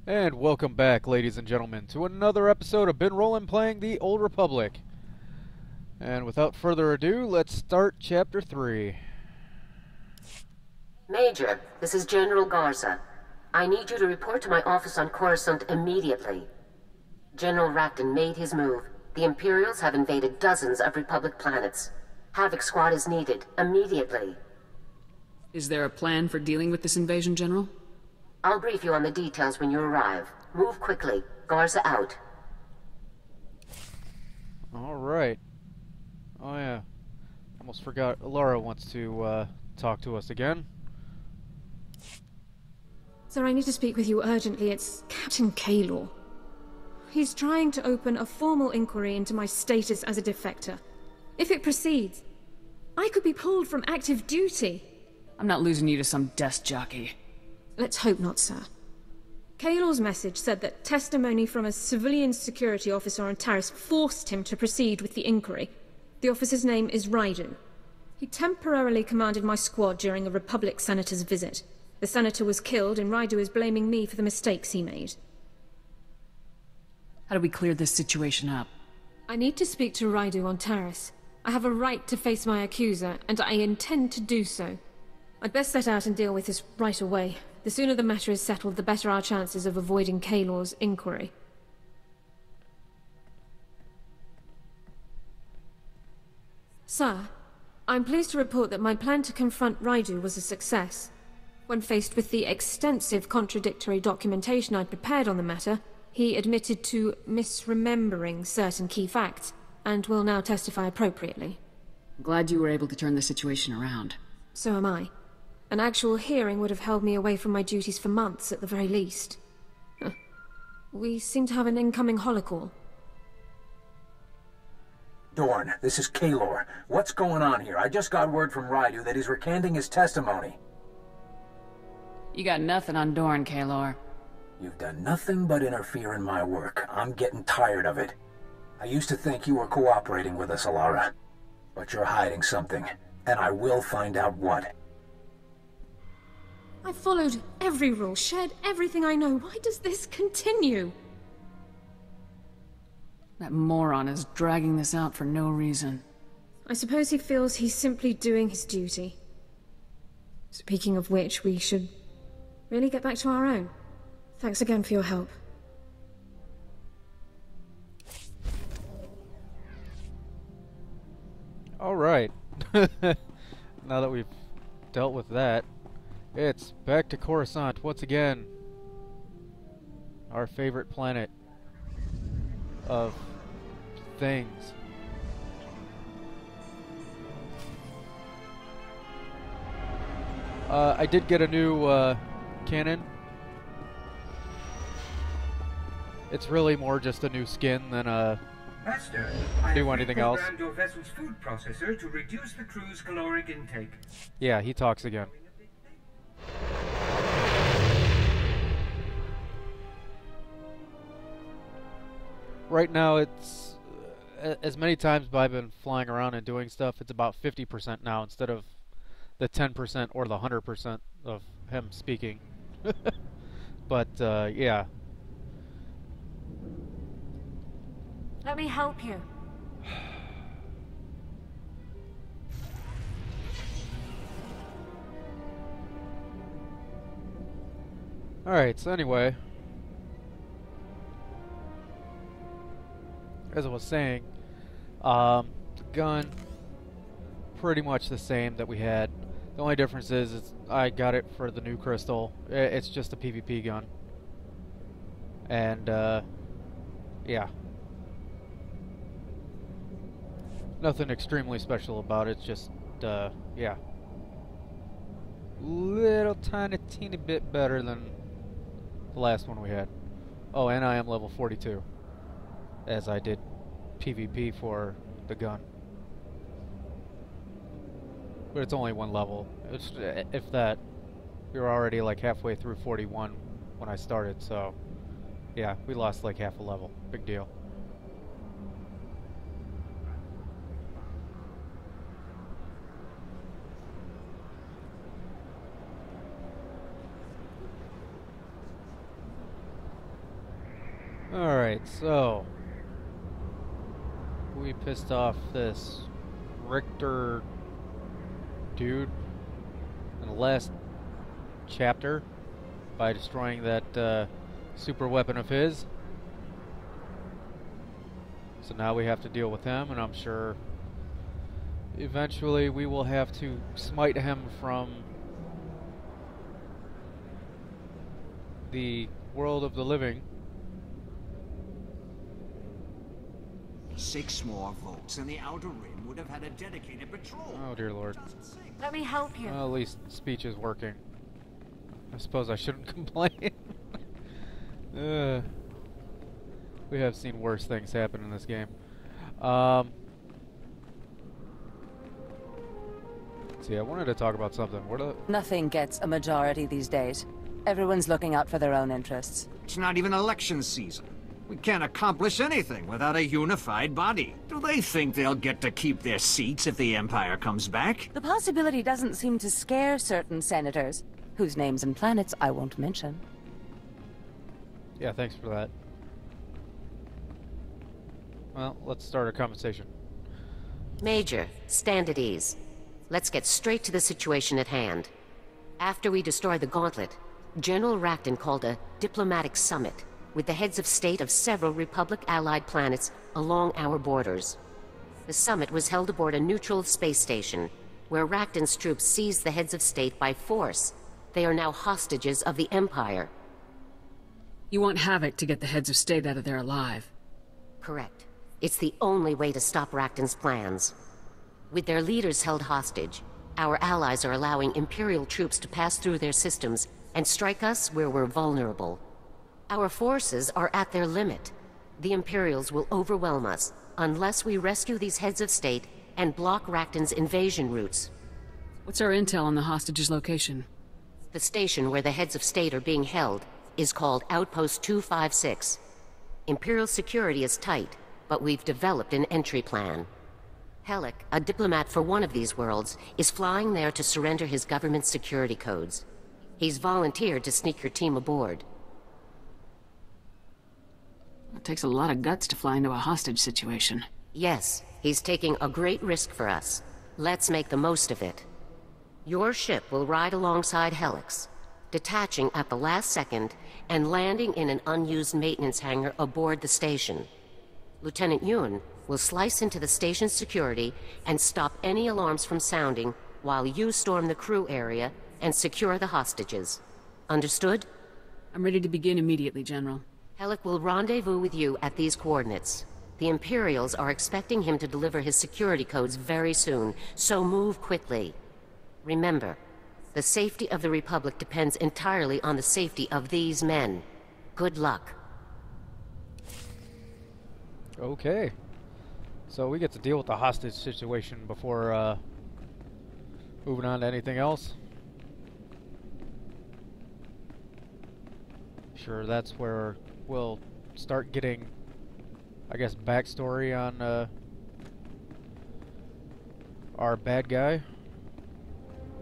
And welcome back, ladies and gentlemen, to another episode of Been Rollin' playing the Old Republic. And without further ado, let's start Chapter 3. Major, this is General Garza. I need you to report to my office on Coruscant immediately. General Racton made his move. The Imperials have invaded dozens of Republic planets. Havoc Squad is needed, immediately. Is there a plan for dealing with this invasion, General? I'll brief you on the details when you arrive. Move quickly. Garza out. Alright. Oh yeah. Almost forgot. Laura wants to talk to us again. Sir, I need to speak with you urgently. It's Captain Kaylor. He's trying to open a formal inquiry into my status as a defector. If it proceeds, I could be pulled from active duty. I'm not losing you to some desk jockey. Let's hope not, sir. Kaylor's message said that testimony from a civilian security officer on Taris forced him to proceed with the inquiry. The officer's name is Raidu. He temporarily commanded my squad during a Republic senator's visit. The senator was killed, and Raidu is blaming me for the mistakes he made. How do we clear this situation up? I need to speak to Raidu on Taris. I have a right to face my accuser, and I intend to do so. I'd best set out and deal with this right away. The sooner the matter is settled, the better our chances of avoiding Kaylor's inquiry. Sir, I'm pleased to report that my plan to confront Raidu was a success. When faced with the extensive contradictory documentation I'd prepared on the matter, he admitted to misremembering certain key facts, and will now testify appropriately. I'm glad you were able to turn the situation around. So am I. An actual hearing would have held me away from my duties for months at the very least. We seem to have an incoming holocall. Dorn, this is Kaylor. What's going on here? I just got word from Raidu that he's recanting his testimony. You got nothing on Dorn, Kaylor. You've done nothing but interfere in my work. I'm getting tired of it. I used to think you were cooperating with us, Alara. But you're hiding something, and I will find out what. I followed every rule, shared everything I know. Why does this continue? That moron is dragging this out for no reason. I suppose he feels he's simply doing his duty. Speaking of which, we should really get back to our own. Thanks again for your help. Alright. Now that we've dealt with that, it's back to Coruscant once again. Our favorite planet of things. I did get a new cannon. It's really more just a new skin than Master, do anything else. I have reprogrammed your vessel's food processor to reduce the crew's caloric intake. Yeah, he talks again. Right now, it's as many times I've been flying around and doing stuff, it's about 50% now instead of the 10% or the 100% of him speaking. But, yeah. Let me help you. Alright, so anyway, as I was saying, the gun, pretty much the same that we had. The only difference is I got it for the new crystal. It's just a PvP gun. And, yeah. Nothing extremely special about it, just, yeah. Little tiny teeny bit better than the last one we had. Oh, and I am level 42, as I did PvP for the gun. But it's only one level. It's, if that, we were already like halfway through 41 when I started, so yeah, we lost like half a level. Big deal. Alright, so we pissed off this Richter dude in the last chapter by destroying that super weapon of his. So now we have to deal with him, and I'm sure eventually we will have to smite him from the world of the living. 6 more votes and the Outer Rim would have had a dedicated patrol. Oh dear lord. Let me help you. Well, at least speech is working. I suppose I shouldn't complain. We have seen worse things happen in this game. See, I wanted to talk about something. Nothing gets a majority these days. Everyone's looking out for their own interests. It's not even election season. We can't accomplish anything without a unified body. Do they think they'll get to keep their seats if the Empire comes back? The possibility doesn't seem to scare certain senators, whose names and planets I won't mention. Yeah, thanks for that. Well, let's start our conversation. Major, stand at ease. Let's get straight to the situation at hand. After we destroy the Gauntlet, General Racton called a diplomatic summit with the heads of state of several Republic-allied planets along our borders. The summit was held aboard a neutral space station, where Racton's troops seized the heads of state by force. They are now hostages of the Empire. You want Havoc to get the heads of state out of there alive. Correct. It's the only way to stop Racton's plans. With their leaders held hostage, our allies are allowing Imperial troops to pass through their systems and strike us where we're vulnerable. Our forces are at their limit. The Imperials will overwhelm us unless we rescue these heads of state and block Racton's invasion routes. What's our intel on the hostage's location? The station where the heads of state are being held is called Outpost 256. Imperial security is tight, but we've developed an entry plan. Hellick, a diplomat for one of these worlds, is flying there to surrender his government security codes. He's volunteered to sneak your team aboard. It takes a lot of guts to fly into a hostage situation. Yes, he's taking a great risk for us. Let's make the most of it. Your ship will ride alongside Hellick's, detaching at the last second and landing in an unused maintenance hangar aboard the station. Lieutenant Yun will slice into the station's security and stop any alarms from sounding while you storm the crew area and secure the hostages. Understood? I'm ready to begin immediately, General. Hellick will rendezvous with you at these coordinates. The Imperials are expecting him to deliver his security codes very soon, so move quickly. Remember, the safety of the Republic depends entirely on the safety of these men. Good luck. Okay. So we get to deal with the hostage situation before moving on to anything else. Sure, that's where we'll start getting, I guess, backstory on our bad guy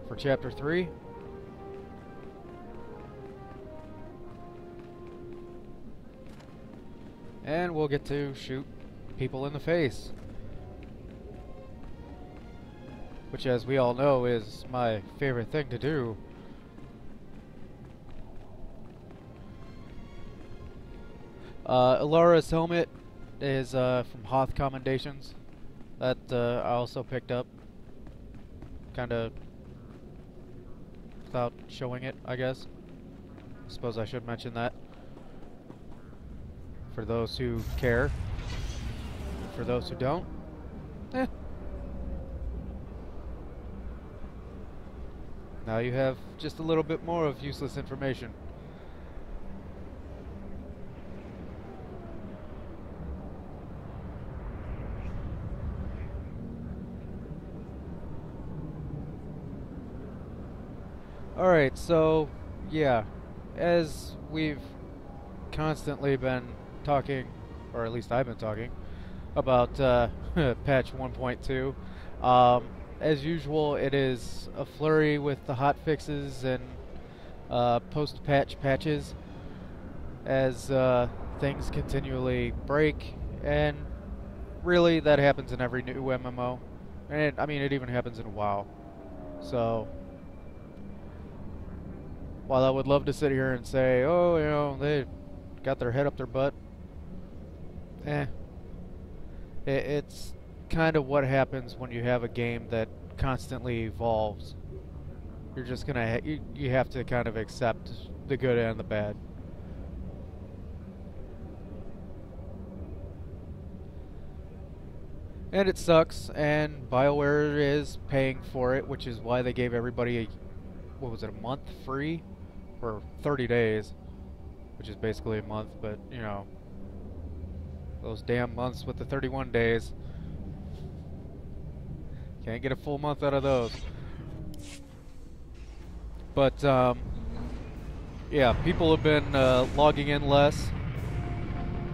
for Chapter 3. And we'll get to shoot people in the face. Which, as we all know, is my favorite thing to do. Ilara's helmet is from Hoth Commendations. That I also picked up. Kinda without showing it, I guess. Suppose I should mention that. For those who care. For those who don't, eh. Now you have just a little bit more of useless information. Alright, so, yeah, as we've constantly been talking, or at least I've been talking, about patch 1.2, as usual, it is a flurry with the hot fixes and post-patch patches, as things continually break, and really that happens in every new MMO. And I mean, it even happens in WoW. So, while I would love to sit here and say, oh, you know, they got their head up their butt, it's kind of what happens when you have a game that constantly evolves. You're just gonna you have to kind of accept the good and the bad. And it sucks, and BioWare is paying for it, which is why they gave everybody what was it, a month free? For 30 days, which is basically a month, but, you know, those damn months with the 31 days. Can't get a full month out of those. But, yeah, people have been logging in less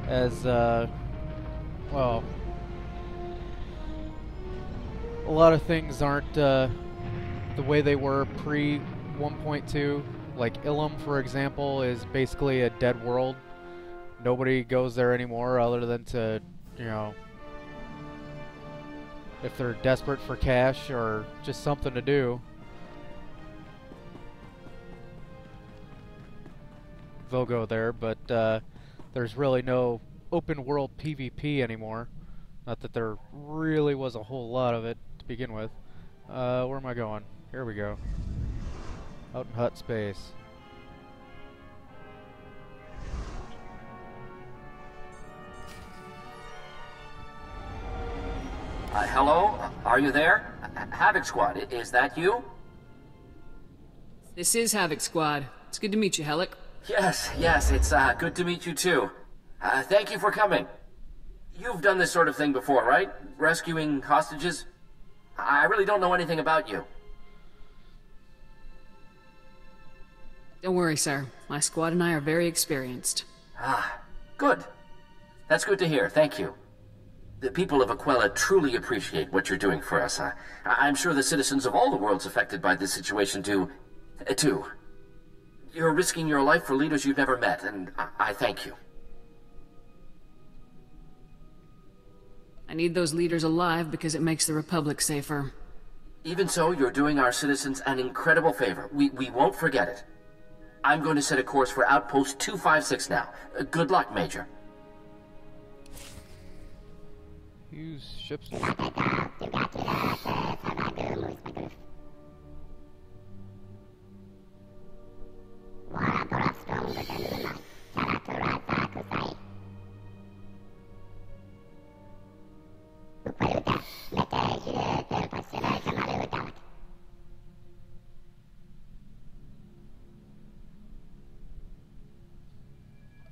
as, well, a lot of things aren't the way they were pre 1.2. Like Ilum, for example, is basically a dead world. Nobody goes there anymore other than to, you know, if they're desperate for cash or just something to do, they'll go there. But there's really no open world PvP anymore. Not that there really was a whole lot of it to begin with. Where am I going? Here we go. Out in hut space. Hello? Are you there? Havoc Squad, is that you? This is Havoc Squad. It's good to meet you, Helic. Yes, it's good to meet you too. Thank you for coming. You've done this sort of thing before, right? Rescuing hostages? I really don't know anything about you. Don't worry, sir. My squad and I are very experienced. Ah, good. That's good to hear, thank you. The people of Aquila truly appreciate what you're doing for us. I'm sure the citizens of all the worlds affected by this situation do, too. You're risking your life for leaders you've never met, and I thank you. I need those leaders alive because it makes the Republic safer. Even so, you're doing our citizens an incredible favor. We won't forget it. I'm going to set a course for Outpost 256 now. Good luck, Major. Use ships.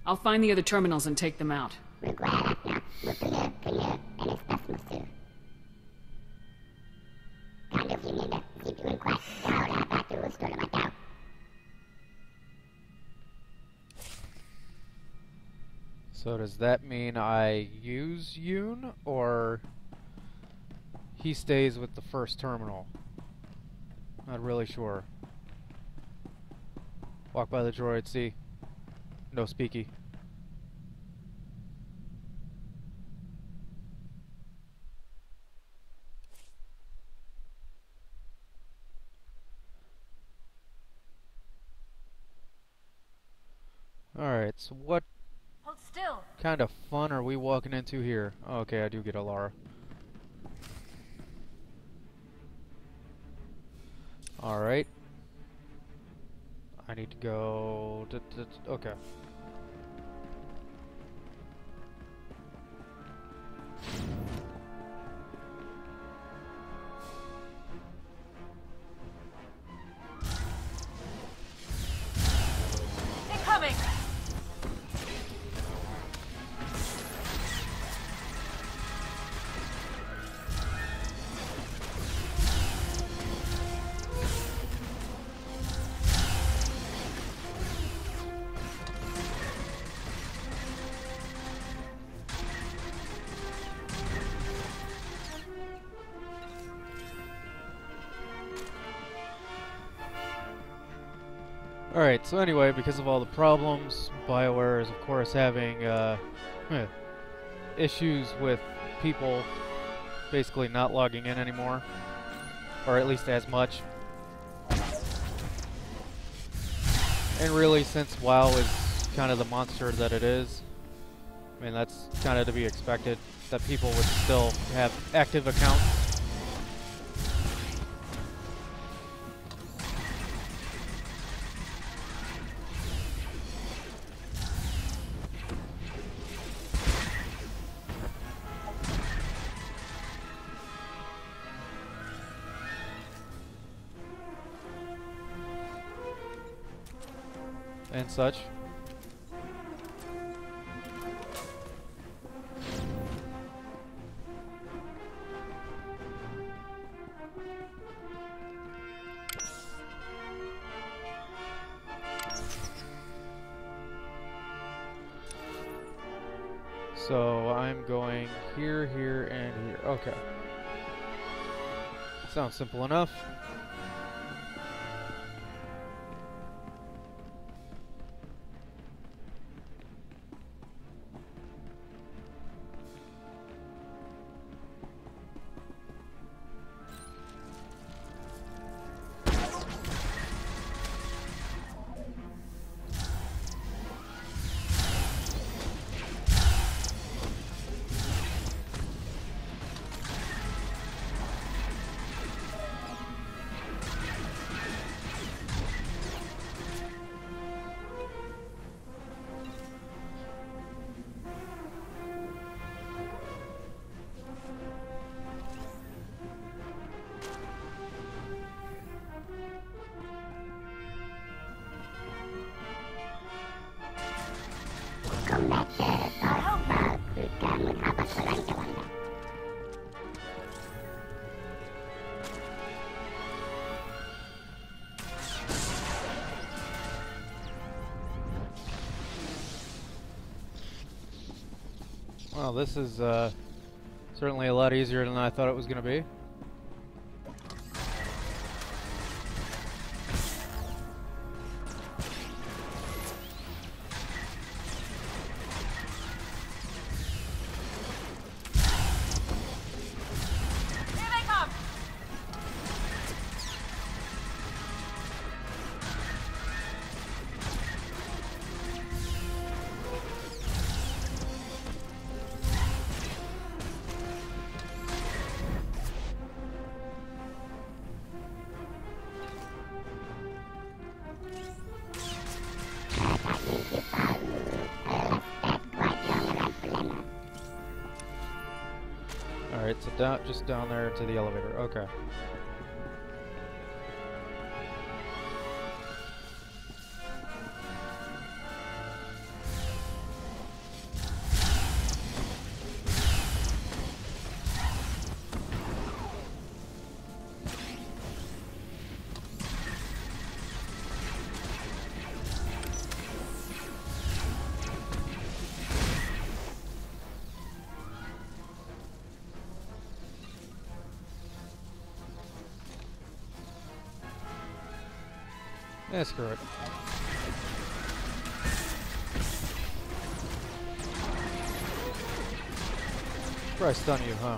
I'll find the other terminals and take them out. So does that mean I use Yoon, or he stays with the first terminal? Not really sure. Walk by the droid, see. No speaky. Alright, so what kind of fun are we walking into here? Oh, okay, I do get a Lara. Alright. I need to go... okay. Incoming! Alright, so anyway, because of all the problems, BioWare is of course having issues with people basically not logging in anymore, or at least as much. And really, since WoW is kind of the monster that it is, I mean, that's kind of to be expected, that people would still have active accounts. And such. So I'm going here, here, and here. Okay. Sounds simple enough. Well, this is certainly a lot easier than I thought it was going to be. Alright, so just down there to the elevator. Okay. Yeah, screw it. Probably stun you, huh?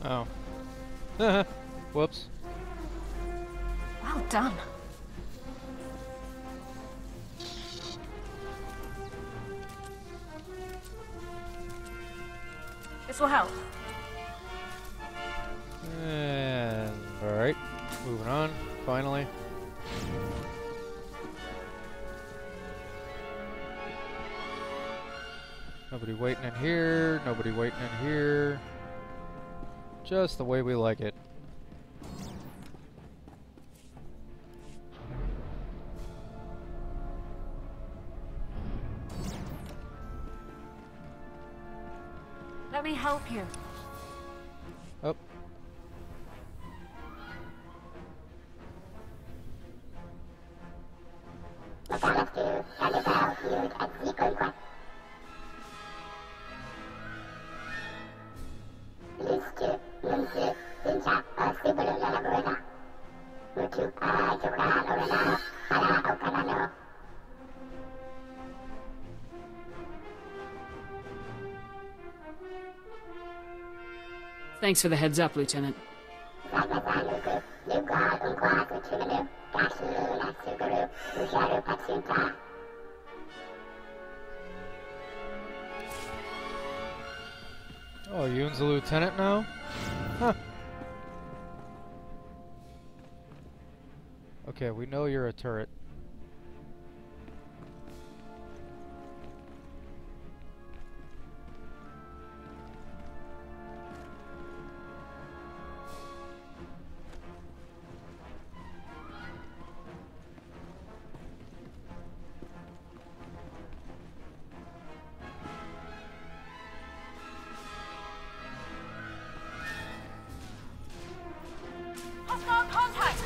Oh. Whoops. Well done. This will help. And alright, moving on, finally. Nobody waiting in here, nobody waiting in here. Just the way we like it. Let me help you. Oh. Thanks for the heads up, Lieutenant. Oh, Yoon's the lieutenant now? Huh. Okay, we know you're a turret. Hostile contact!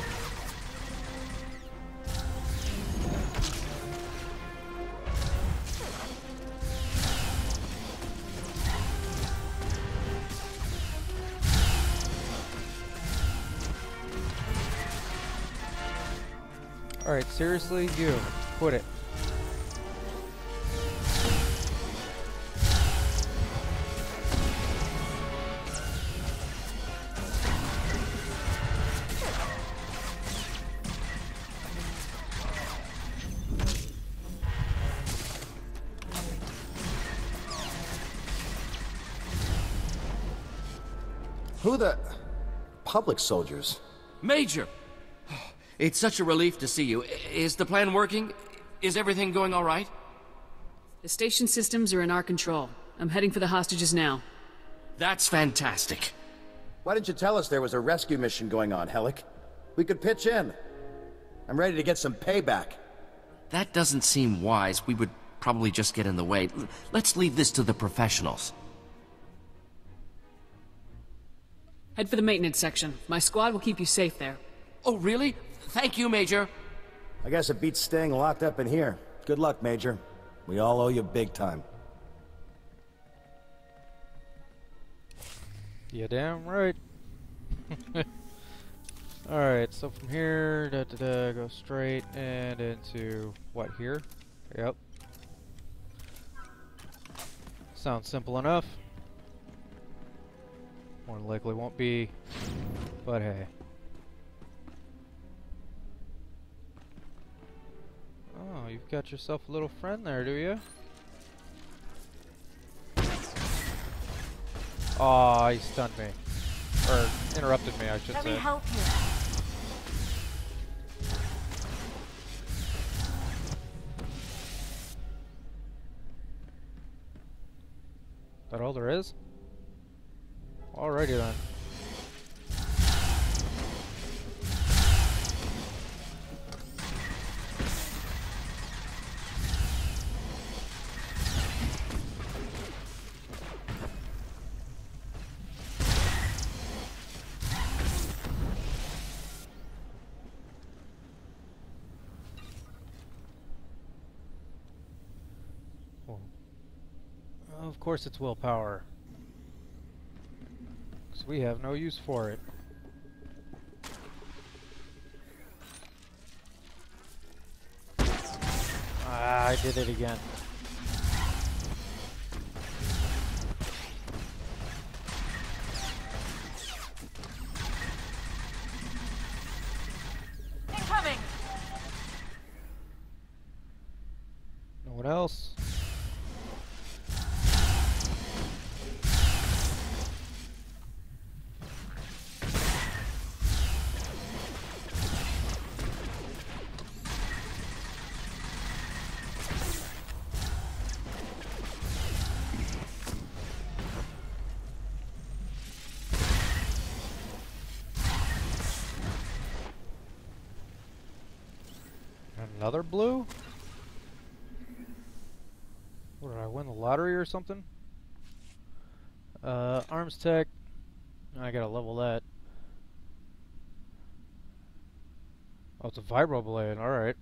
Alright, seriously, you. Quit it. Who the... public soldiers? Major! It's such a relief to see you. Is the plan working? Is everything going all right? The station systems are in our control. I'm heading for the hostages now. That's fantastic. Why didn't you tell us there was a rescue mission going on, Hellick? We could pitch in. I'm ready to get some payback. That doesn't seem wise. We would probably just get in the way. Let's leave this to the professionals. Head for the maintenance section. My squad will keep you safe there. Oh, really? Thank you, Major. I guess it beats staying locked up in here. Good luck, Major. We all owe you big time. Yeah, damn right. Alright, so from here, go straight and into what here? Yep. Sounds simple enough. More than likely won't be, but hey. Oh, you've got yourself a little friend there, do you? Aw, he stunned me. Or interrupted me, I should say. Let me help you. That all there is? Alrighty then. Of course it's willpower. Because we have no use for it. Ah, I did it again. Incoming! No one else? Another blue? What, did I win the lottery or something? Arms tech. I gotta level that. Oh, it's a vibroblade, alright.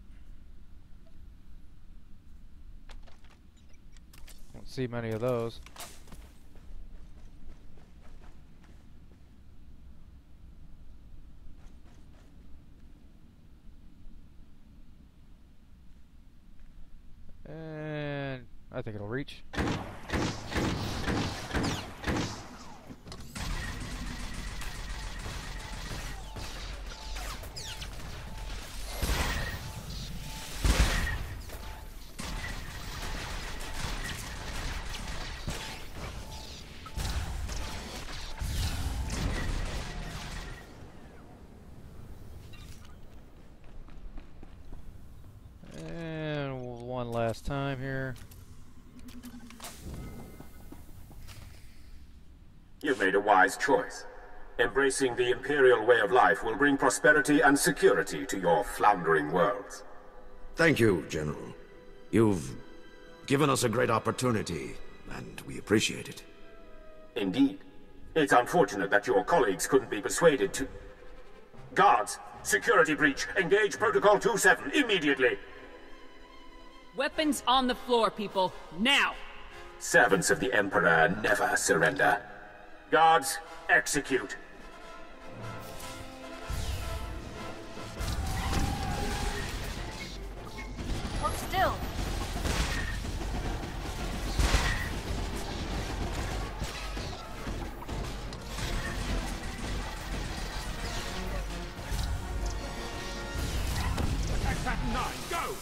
Don't see many of those. And I think it'll reach. Last time here. You've made a wise choice. Embracing the Imperial way of life will bring prosperity and security to your floundering worlds. Thank you, General. You've given us a great opportunity, and we appreciate it. Indeed. It's unfortunate that your colleagues couldn't be persuaded to... Guards! Security breach! Engage Protocol 27 immediately! Weapons on the floor, people. Now! Servants of the Emperor never surrender. Guards, execute. Hold still. Attack pattern 9, go!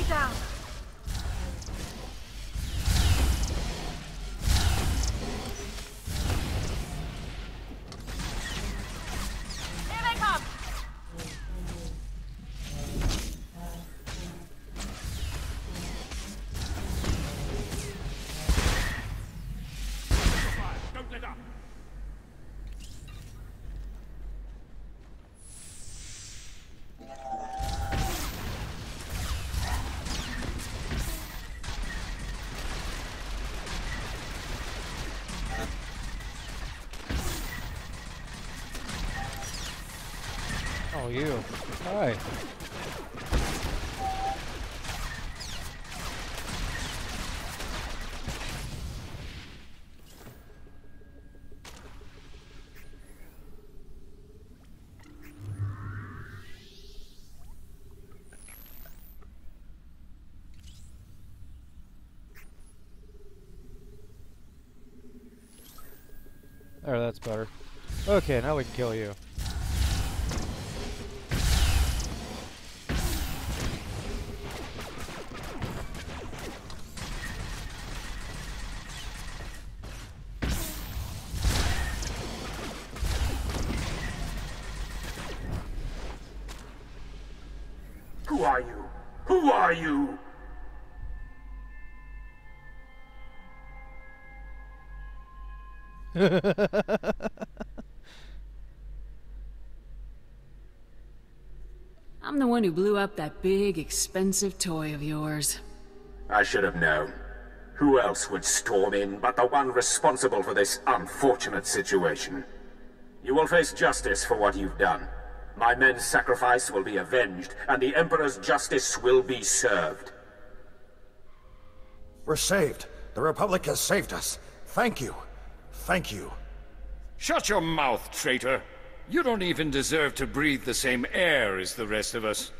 Down. Here they come. Don't let up. Oh, you. Hi. There, that's better. Okay, now we can kill you. Who are you? Who are you? I'm the one who blew up that big, expensive toy of yours. I should have known. Who else would storm in but the one responsible for this unfortunate situation? You will face justice for what you've done. My men's sacrifice will be avenged, and the Emperor's justice will be served. We're saved. The Republic has saved us. Thank you. Thank you. Shut your mouth, traitor. You don't even deserve to breathe the same air as the rest of us.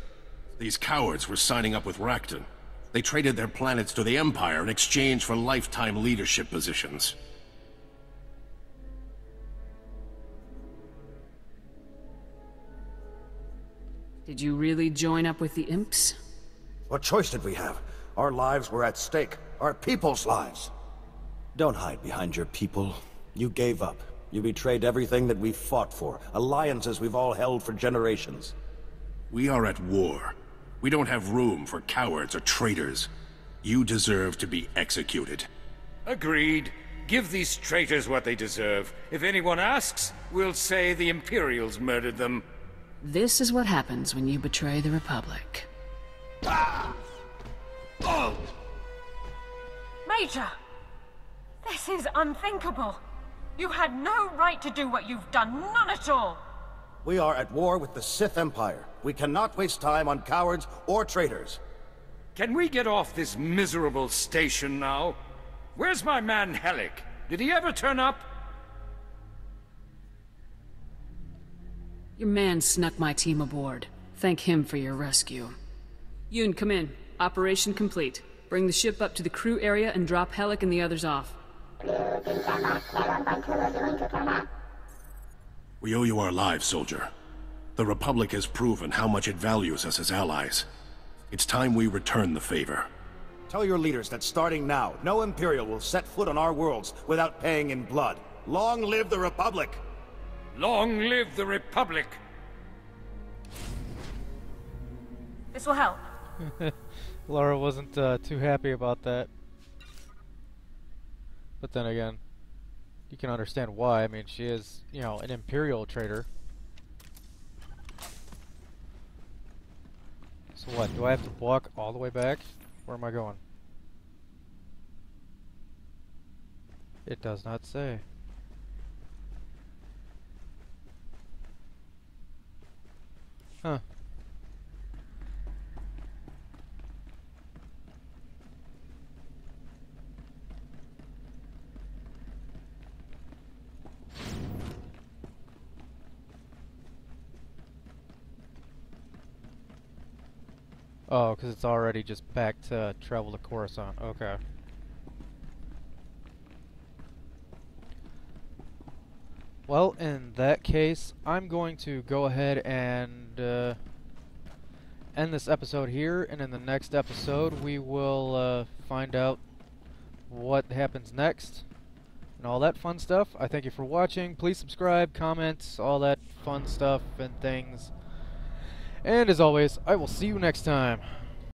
These cowards were signing up with Rakton. They traded their planets to the Empire in exchange for lifetime leadership positions. Did you really join up with the imps? What choice did we have? Our lives were at stake. Our people's lives. Don't hide behind your people. You gave up. You betrayed everything that we fought for, alliances we've all held for generations. We are at war. We don't have room for cowards or traitors. You deserve to be executed. Agreed. Give these traitors what they deserve. If anyone asks, we'll say the Imperials murdered them. This is what happens when you betray the Republic. Major! This is unthinkable. You had no right to do what you've done, none at all! We are at war with the Sith Empire. We cannot waste time on cowards or traitors. Can we get off this miserable station now? Where's my man Helic? Did he ever turn up? Your man snuck my team aboard. Thank him for your rescue. Yoon, come in. Operation complete. Bring the ship up to the crew area and drop Helic and the others off. We owe you our lives, soldier. The Republic has proven how much it values us as allies. It's time we return the favor. Tell your leaders that starting now, no Imperial will set foot on our worlds without paying in blood. Long live the Republic! Long live the Republic! This will help. Laura wasn't too happy about that. But then again, you can understand why. I mean, she is, you know, an Imperial traitor. So what, do I have to walk all the way back? Where am I going? It does not say. Huh. Oh, because it's already just back to travel to Coruscant. Okay. Well, in that case, I'm going to go ahead and end this episode here, and in the next episode we will find out what happens next and all that fun stuff. I thank you for watching. Please subscribe, comment, all that fun stuff and things. And as always, I will see you next time.